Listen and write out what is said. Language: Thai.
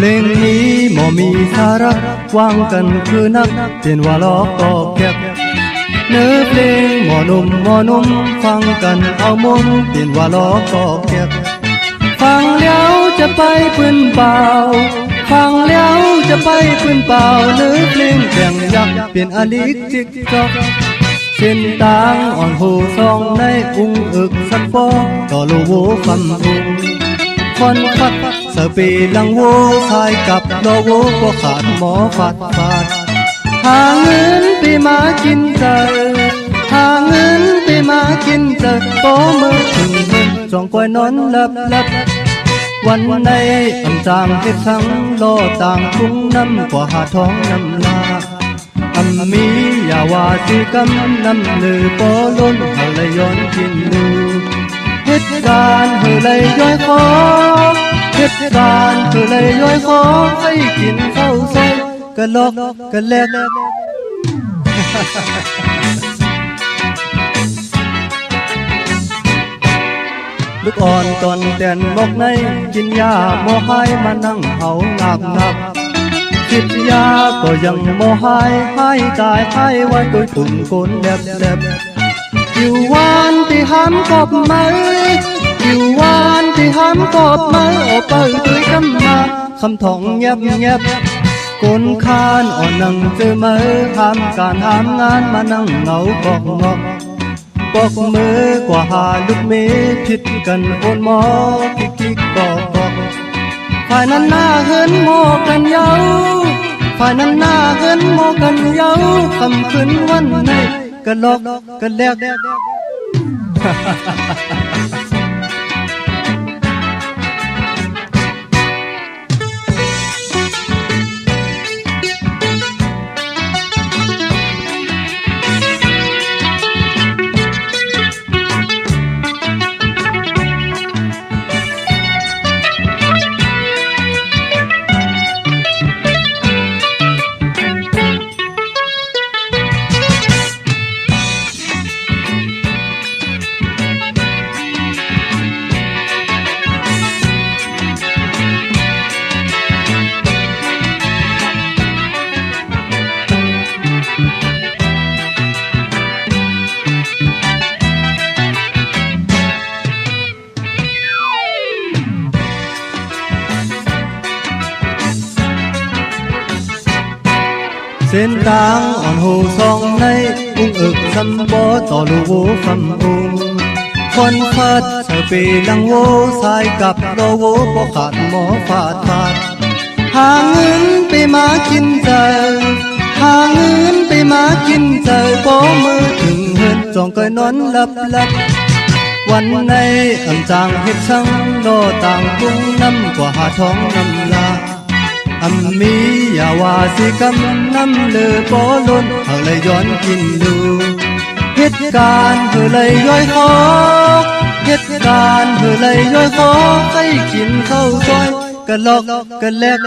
ลงนี้บ่มีสาระวางกันคือนักเป็นว่าล้อก็แก็บเนื้อเพลงหมอนุ่มฟังกันเอามุมเป็นว่าล้อก็แก็บฟังแล้วจะไปปืนเปล่าฟังแล้วจะไปปืนเปล่าเนื้อเพลงแบ่งยักเป็นอลิกจิกจอกเส้นตางอ่อนหูซองในอุ้งอึกสันปอต่อโลโวคำอุ้งคอนฟัดสเปลังโวทายกับโลโวก็ขาดหมอฟาดหาเงินไปมากินเจอหาเงินไปมากินเจอโตมือถึงเงินจองก้อยนอนหลับวันในอำจางเฮ็ดทั้งโลต่างทุ่งน้ำกว่าหาท้องน้ำลาอำมีอย่าว่าสิกำน้ำลือปอล้นเฮาเลยย้อนกินดูเหตุการณ์เฮาเลยย้อยคอเหตุการณ์เฮาเลยย้อยคอให้กินข้าวซอยกะลอกกะแลกลูกอ่อนตอนแดนบอกในกินยาหมอหายมานั่งเฮางับคิดยาก็ยังหมอหายตายหายไว้ตัวตุ่มโกนแลบอยู่วานที่ห้ามกบไม้อยู่วานที่ห้ามกบไม้ออกไปด้วยคำมาคำท่องเงียบกนคานอ่อนนั่งเจอมือห้ามการห้ามงานมานั่งเหงาบอกงอกปอกมือกว่าหาลูกเมผิดกันโอนหมอกิ๊กกอกฝ่ายนั้นหน้าเหินโมกันเย้าฝ่ายนั้นหน้าเหินโมกันเย้าคำคืนวันในกะลอกกะแลกเส้นทางอ่อนหูซองในอุ้งอึกสัมบอต่อลูโวคำอุ้งคนฟัดเธอปีลังโวสายกับโลโวบ่ขาดหมอฟาดหาเงินไปมากินเจอหาเงินไปมากินเจอบ่มือถึงเหินจองก้อยนอนหลับวันในอำจางเฮ็ดช่างโลต่างทุ่งน้ำกว่าหาท้องน้ำลาอำมีอย่าว่าสิกำน้ำเลือปอล้นเฮาเลยย้อนกินดูเหตุการณ์เฮาเลยย้อยคอเหตุการณ์เฮาเลยย้อยคอให้กินข้าวซอยกะลอกกะแลก